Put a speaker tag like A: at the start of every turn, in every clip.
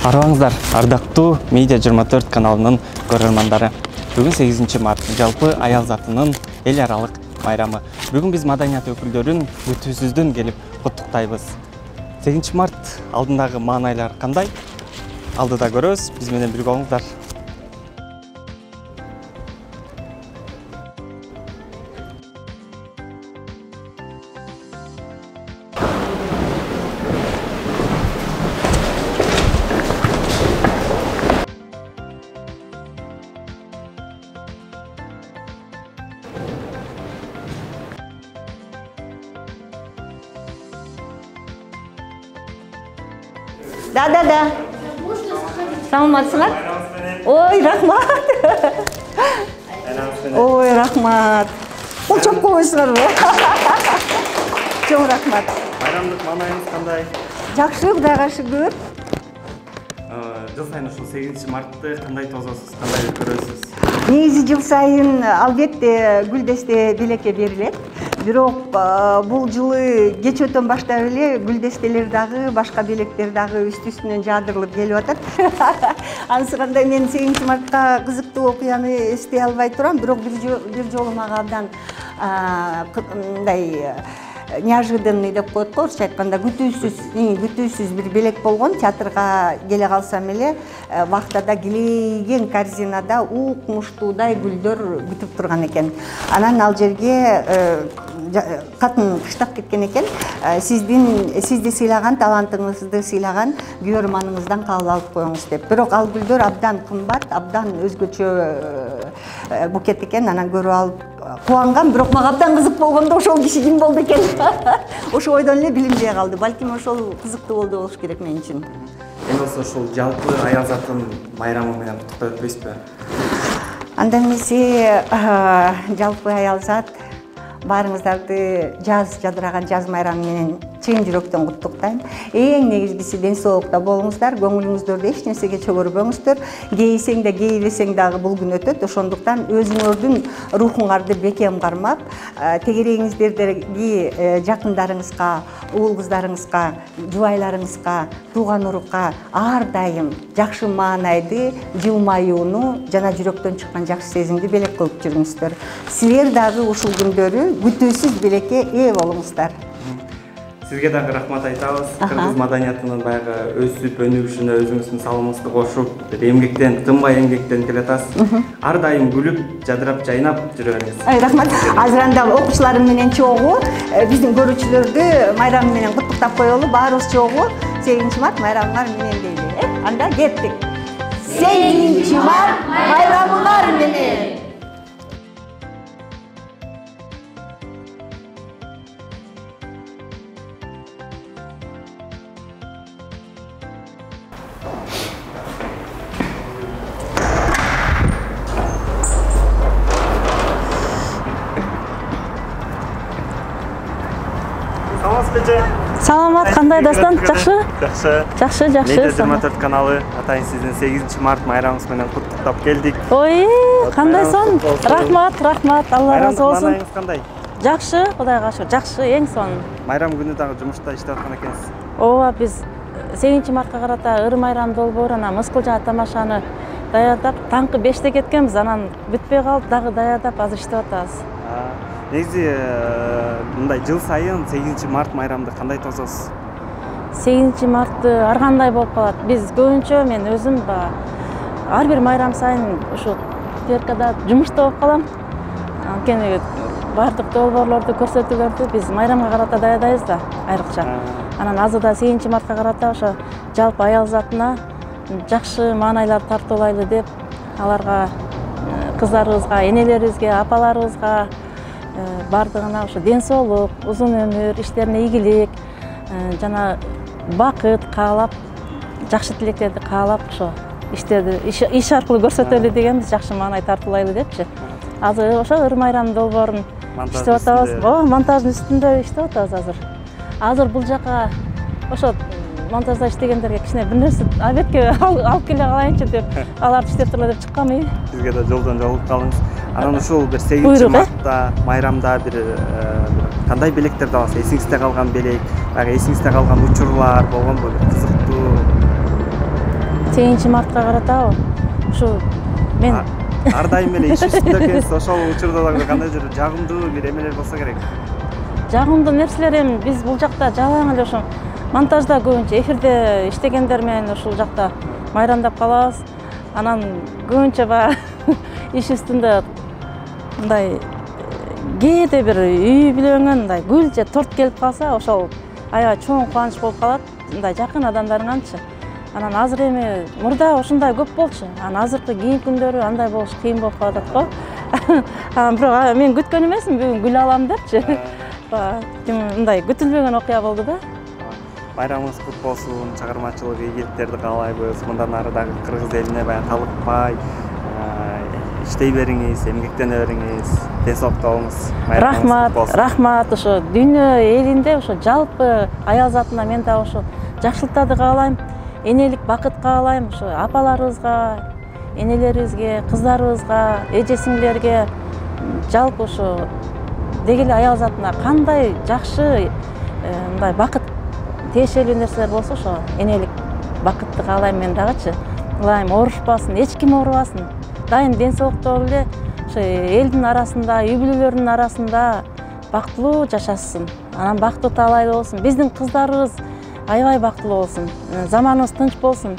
A: Арбаңыздар, ардактуу Медиа 24 каналынын көрөрмандары. Бүгүн 8 март жалпы аял затынын эл аралык майрамы. Бүгүн биз маданият өкүлдөрүн бүтүүсүздөн келип куттуктайбыз. 8 март алдындагы маанайлар кандай? Алдыда көрөбүз, биз менен бирге болуңуздар.
B: Да. Саламатсыңар? Ой, рахмат. Ой, рахмат. Ол çok koyuyorsunuz. Çok рахмат.
A: Майрамдык маанайыңыз кандай?
B: Жакшы, Кудайга шүгүр.
A: Жыл сайын ушул 8 мартты кандай тососуз, кандай өткөрөсүз?
B: Негизи жыл сайын албетте гүлдесте белекке берилет. Бирок бул жылы кечөөтөн баштап эле гүлдестелер дагы, башка белектер дагы үстүнөн жаадырылып келип атат. Анысы кандай мен 8 мартка кызыктуу окуяны эстей албай турам, бирок бир жолу мага абдан мындай неожиданный деп коет го, орусча айтканда күтүүсүз бир белек болгон. Театрга келе калсам эле вахтада килейген корзинада укмуштуудай гүлдөр күтүп турган экен. Анан ал жерге катын кыштап кеткен экен. Сизди сыйлаган, талантыңызды сыйлаган күйөрманыңыздан кабыл алып коюңуз деп. Бирок ал гүлдөр абдан кымбат, абдан өзгөчө букет экен. Анан көрүп алып кубангам, бирок мага абдан кызык болгондо ошол киши ким болду экен? Ошо ойдон эле билим жей калды. Балким ошол кызыктуу болду болуш керек мен үчүн.
A: Эми болсо ушул жалпы аял затын майрамы менен куттуктап өтпөйсүзбү?
B: Анда эмесе жалпы аял зат баарыңыздарды жадыраган жаз майрамы менен чын жүрөктөн куттуктайм. Эң негизгиси ден соолукта болуңуздар, көңүлүңүздөрдү эч нерсеге чөгөрбөңүздөр. Кейисең да, кейбесең дагы бул күн өтөт. Ошондуктан өзүңөрдүн рухуңарды бекем кармап, тегереңиздердеги жакындарыңызга, уул кыздарыңызга, жубайларыңызга, тууган урукка ар дайым жакшы маанайды, жылмаюуну жана жүрөктөн чыккан жакшы сезимди белек кылып жүрүңүздөр. Силер дагы ушул күндөрү күтүүсүз белекке ээ болуңуздар.
A: Сизге дагы рахмат айтабыз. Кыргыз маданиятынын баягы өсүп, өнүгүшүнө өзүңүздүн салымыңызды кошуп, эмгектен, тынбай эмгектен келатасыз. Ар дайым күлүп, жадырап, жайнап жүрө бериңиз.
B: Рахмат. Азыр анда окуучуларым менен чогуу биздин көрүүчүлөрдү майрамы менен куттуктап коелу. Баарыбыз чогуу 8 март майрамыңар менен дейли. Анда кеттик. 8 март майрамыңар менен.
C: Саламат, кандай дастан? Жакшы? Жакшы.
A: Медиа 24 каналы атайын сиздин 8 март майрамыңыз менен куттуктап келдик.
C: Ой, кандайсың? Рахмат, Алла разы болсун.
A: Майрамыңыз кандай?
C: Жакшы, Кудайга шүгүр. Жакшы, эң сонун.
A: Майрам күнү дагы жумушта иштеп аткан экенсиз.
C: Ооба, биз 8 мартка карата ыр майрам долбоор, анан мыскыл жана тамашаны даярдап, таңкы 5те кеткенбиз, анан бүтпөй калып, дагы даярдап, азыр иштеп атабыз.
A: Негизи мындай жыл сайын 8 март майрамды кандай тососуз?
C: 8 мартты ар кандай болуп калат. Биз көбүнчө мен өзүм ар бир майрам сайын ушу ТРКда жумушта болуп калам. Анткени бардык долбоорлорду, көрсөтүүлөрдү биз майрамга карата даярдайбыз да, айрыкча. Анан азырда 8 мартка карата ошо жалпы аял затына жакшы маанайлар тартуулайлы деп, аларга, кыздарыбызга, энелерибизге, апаларыбызга бардыгына ошо ден соолук, узун өмүр, иштерине ийгилик, жана бакыт каалап, жакшы тилектерди каалап, ошо иштерди иш аркылуу көрсөтөлү дегенбиз, жакшы маанай тартуулайлы депчи. Азыр ошо ыр майрам долбоорун иштеп атабыз. Монтаждын үстүндө иштеп атабыз азыр. Азыр бул жака ошо монтажда иштегендерге кичине бир нерсе албетке алып келе калайынчы деп, аларды иштеп турула деп чыккам.
A: Сизге да жолдон жолугуп калыңыз. Анан ушул бир 8 мартта майрамда бир кандай белектерди аласыз? Эсиңизде калган белек, баягы эсиңизде калган учурлар болгонбу, бир кызыктуу?
C: 8 мартка каратабы ушу мен
A: ар дайым эле иш үстүндө экенсиз, ошол учурда дагы кандайдыр жагымдуу бир эмелер болсо керек.
C: жагымдуу нерселер эми биз бул жакта жалаң эле ошо монтажда көбүнчө эфирде иштегендер менен ушул жакта майрамдап калабыз. Анан көбүнчө баягы иш үстүндө мындай кээде бир үй бүлөңөн мындай гүл же торт келип калса, ошол аябай чоң кубаныч болуп калат. Мындай жакын адамдарыңанчы. Анан азыр эми мурда ушундай көп болчу. Анан азыркы кийинки күндөрү андай болуш кыйын болуп калат го. Анан бирок мен күткөн эмесмин бүгүн гүл алам депчи. Мындай күтүлбөгөн окуя болду да.
A: Байрамыңыз кут болсун, чыгармачылык ийгиликтерди каалайбыз. Мындан ары дагы кыргыз элине баягы талыкпай иштей бериңиз, эмгектене бериңиз, тезок болуңуз.
C: Рахмат, рахмат. Ошо дүйнө элинде ошо жалпы аял затына мен да ошо жакшылыктарды каалайм. Энелик бакыт каалайм. Ошо апаларыбызга, энелерибизге, кыздарыбызга, эже сиңдилерге жалпы ошо деги эле аял затына кандай жакшы мындай бакыт тиешелүү нерселер болсо ошо энелик бакытты каалайм мен дагычы. Ылайым оорушпасын, эч ким оорубасын. Дайым ден соолуктуу болуп эле ошо элдин арасында, үй бүлөлөрдүн арасында бактылуу жашасын. Анан бактылуу таалайлуу болсун. Биздин кыздарыбыз аябай бактылуу болсун. Заманыбыз тынч болсун.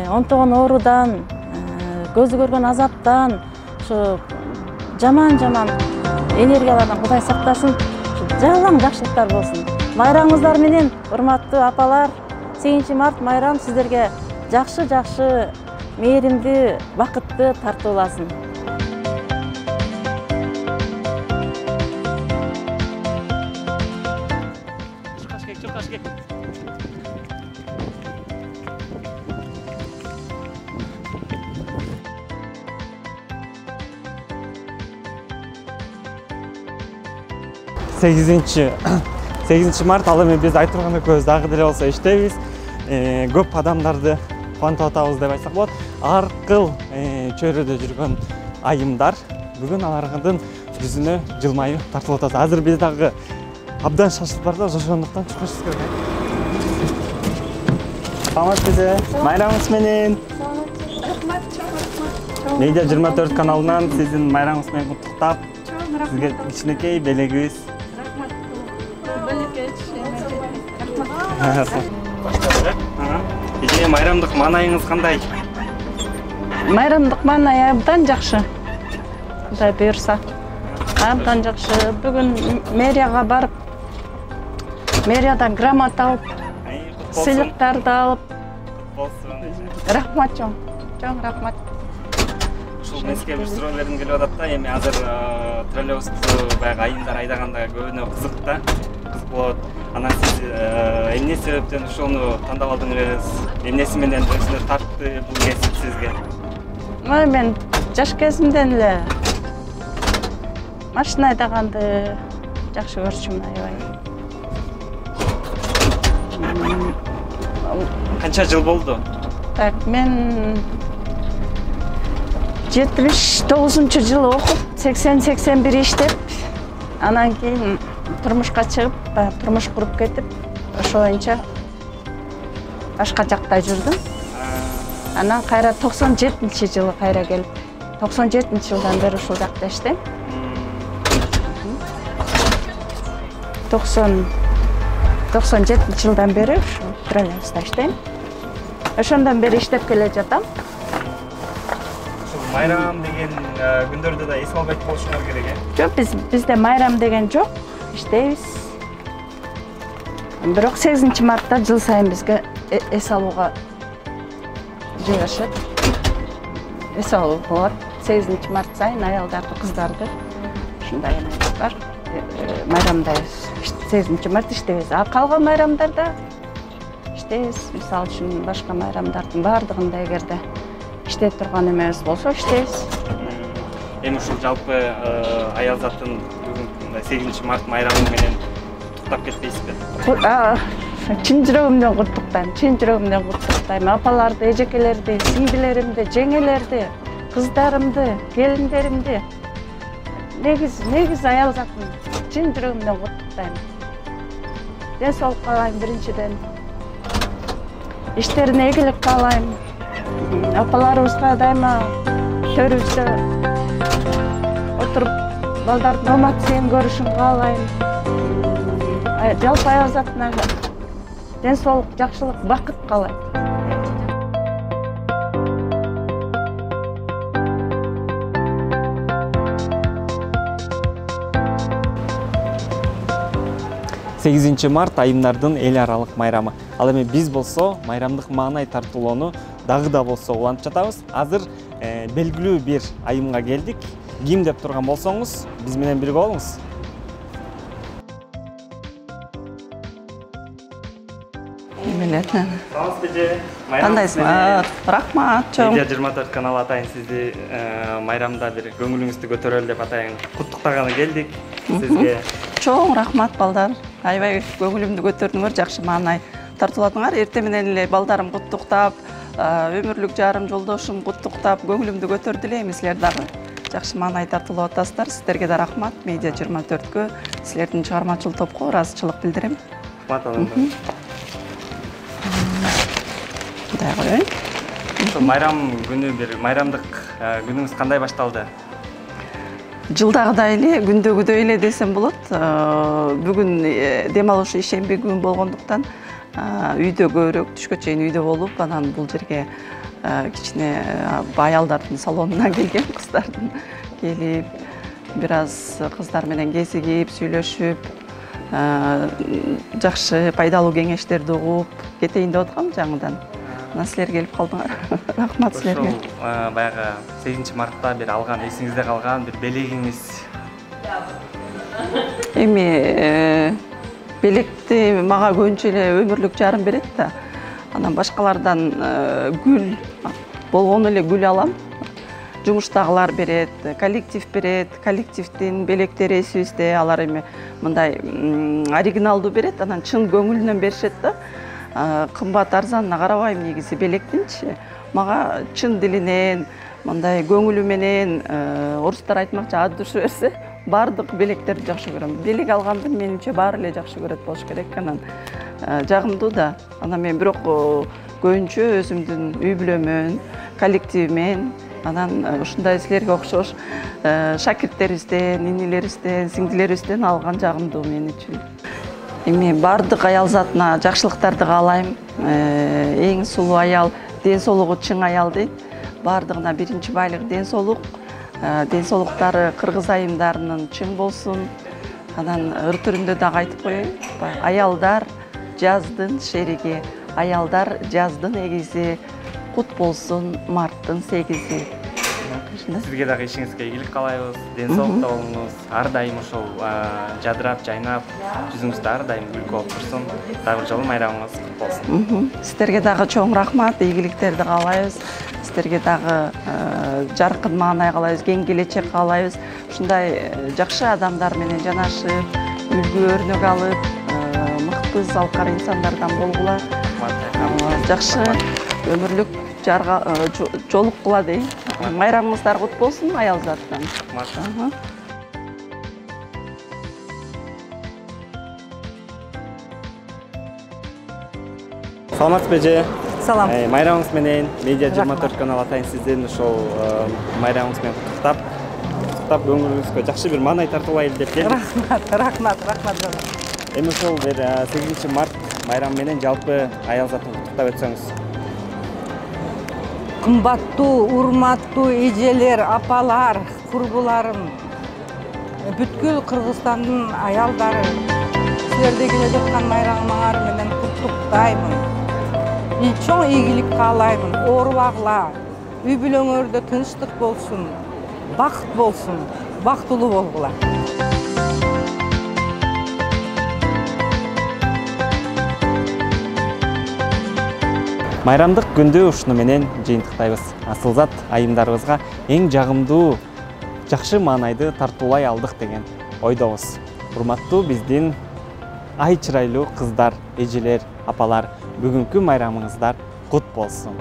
C: Онтогон оорудан, көзү көргөн азаптан, ошо жаман энергиялардан Кудай сактасын. Жалаң жакшылыктар болсун. Майрамыңыздар менен, урматтуу апалар, 8 март майрам сиздерге жакшы, мээримдүү, бакытты тартууласын. Чуркашкек.
A: 8 март ал эми биз айтып турган экөөбүз дагы деле болсо иштейбиз. Көп адамдарды кубантып атабыз деп айтсак болот. Ар кыл чөйрөдө жүргөн айымдар бүгүн алардын жүзүнө жылмаюу тартылып атат. Азыр биз дагы абдан шашылып барабыз, ошондуктан чуркашыбыз керек. Саламат бизе, майрамыңыз менен. Медиа 24 каналынан сиздин майрамыңыз менен куттуктап, сизге кичинекей белегибиз. Эже майрамдык маанайыңыз кандай?
D: Майрамдык маанай абдан жакшы. Кудай буйрса. Абдан жакшы. Бүгүн мэрияга барып, мэриядан грамота алып, сыйлыктарды алып. Рахмат чоң. Чоң рахмат.
A: Ушул мезгилде бир суроо бергим келип атат да, эми азыр троллейбусту баягы айымдар айдаганда көбүнө кызык да, кызык болот. Анан сиз эмне себептен ушуну тандап алдыңыз? Эмнеси менен өзүнө тартты бул кесип сизге?
D: Мен жаш кезимден эле машина айдаганды жакшы көрчүмүн аябай.
A: Канча жыл болду?
D: Так, мен 79-жылы окуп, 80-81 иштеп, анан кийин турмушка чыгып, турмуш куруп кетип, ошо боюнча башка жакта жүрдүм. Анан кайра 97-жылы кайра келип, 97-жылдан бери ушул жакта иштейм. 97-жылдан бери ушул троллейбуста иштейм. Ошондон бери иштеп келе жатам.
A: Майрам деген күндөрдө да эс албайт болушуңар керек,
D: Жок, бизде майрам деген жок, иштейбиз. Бирок 8 мартта жыл сайын бизге эс алууга жыйылышат. Эс алуу болот. 8 март сайын аялдарды, кыздарды ушундай эмес бар. Майрамдайбыз. 8 март иштейбиз. А калган майрамдарда иштейбиз. Мисалы үчүн башка майрамдардын баардыгында эгерде иштей турган эмебиз болсо иштейбиз.
A: Эми ушул жалпы аял заттын бүгүн 8 март майрамы менен куттуктап кетпейсизби?
D: Чын жүрөгүмдөн куттуктайм. Апаларды, эжекелерди, сиңдилеримди, жеңелерди, кыздарымды, келиндеримди. Негиз аял затын чын жүрөгүмдөн куттуктайм. Ден соолук каалайм биринчиден. Иштерине ийгилик каалайм. апаларыбызга дайыма төрүбүздө отуруп балдардын эмоциясын көрүшүн каалайм. Жалпы аял затына ден соолук, жакшылык, бакыт каалайм.
A: 8 март айымдардын эл аралык майрамы. Ал эми биз болсо майрамдык маанай тартуулоону дагы да болсо улантып жатабыз. Азыр белгилүү бир айымга келдик. Ким деп турган болсоңуз, биз менен бирге болуңуз.
D: Кандайсыңар? Рахмат, чоң.
A: Медиа 24 канал атайын сизди майрамда бир көңүлүңүздү көтөрөлү деп атайын куттуктаганы келдик сизге.
D: Чоң рахмат балдар. Аябай көңүлүмдү көтөрдүңөр, жакшы маанай тартууладыңар. Эртең менен эле балдарым куттуктап, өмүрлүк жарым жолдошум куттуктап, көңүлүмдү көтөрдү эле. Эми силер дагы жакшы маанай тартуулап атасыздар. Сиздерге да рахмат. Медиа 24-кө, силердин чыгармачыл топко ыраазычылык билдирем.
A: Рахмат.
D: Кудай коеюн.
A: Майрам күнү бир майрамдык күнүңүз кандай башталды?
D: Жылдагыдай эле, күндөгүдөй эле десем болот. Бүгүн дем алуучу ишемби күн болгондуктан үйдө көбүрөөк түшкө чейин үйдө болуп, анан бул жерге кичине аялдардын салонуна келгем, кыздардын келип, бир аз кыздар менен кезигип, сүйлөшүп, жакшы пайдалуу кеңештерди угуп кетейин деп аткам жаңыдан. Силер келип калдыңар. Рахмат силерге.
A: Ошол баягы 8 мартта бир алган, эсиңизде калган бир белегиңиз.
D: Эми белекти мага көбүнчө эле өмүрлүк жарым берет да. Анан башкалардан гүл болгону эле гүл алам. Жумуштагылар берет, коллектив берет, коллективдин белектери эсибизде, алар эми мындай оригиналдуу берет, анан чын көңүлүнөн беришет да. Кымбат арзанына карабайм негизи белектинчи. Мага чын дилинен, мындай көңүлү менен, орустар айтмакчы ат душу берсе, бардык белектерди жакшы көрөм. Белек алганды менимче баары эле жакшы көрөт болуш керек. Анан жагымдуу да. Анан мен бирок көбүнчө өзүмдүн үй бүлөмөн, коллективимен, анан ушундай силерге окшош шакирттерибизден, инилерибизден, сиңдилерибизден алган жагымдуу мен үчүн. Эми бардык аял затына жакшылыктарды каалайм. Эң сулуу аял, ден соолугу чың аял дейт. Бардыгына биринчи байлык ден соолук. Ден соолуктары кыргыз айымдарынын чың болсун. Анан ыр түрүндө дагы айтып коеюн. Аялдар жаздын шериги, аялдар жаздын эгизи, кут болсун марттын 8-и.
A: Сизге дагы ишиңизге ийгилик каалайбыз. Ден соолукта болуңуз. Ар дайым ошол жадырап, жайнап, жүзүңүздө ар дайым күлкү болуп турсун. Дагы бир жолу майрамыңыз кут болсун.
D: Сиздерге дагы чоң рахмат, ийгиликтерди каалайбыз. Сиздерге дагы жаркын маанай каалайбыз, кең келечек каалайбыз. Ушундай жакшы адамдар менен жанашып, үлгү өрнөк алып, мыкты залкар инсандардан болгула. Жакшы өмүрлүк жолук кыла дейм. Майрамыңыздар кут болсун аял заттан.
A: Саламатсызбы эже?
B: Салам.
A: Майрамыңыз менен Медиа 24 канал атайын сиздин ошол майрамыңыз менен куттуктап көңүлүңүзгө жакшы бир маанай тартуулайлы деп келдик.
B: Рахмат.
A: Эми ошол бир 8 март майрамы менен жалпы аял затын куттуктап өтсөңүз.
B: Кымбаттуу, урматтуу эжелер, апалар, курбуларым, бүткүл Кыргызстандын аялдары, силерде келе жаткан майрамыңар менен куттуктаймын. Чоң ийгилик каалаймын, оорубагыла, үй бүлөңөрдө тынчтык болсун, бакыт болсун, бактылуу болгула.
A: Майрамдык күндү ушуну менен жыйынтыктайбыз. Асылзат айымдарыбызга эң жагымдуу, жакшы маанайды тартуулай алдык деген ойдобуз. Урматтуу биздин ай чырайлуу кыздар, эжелер, апалар, бүгүнкү майрамыңыздар кут болсун.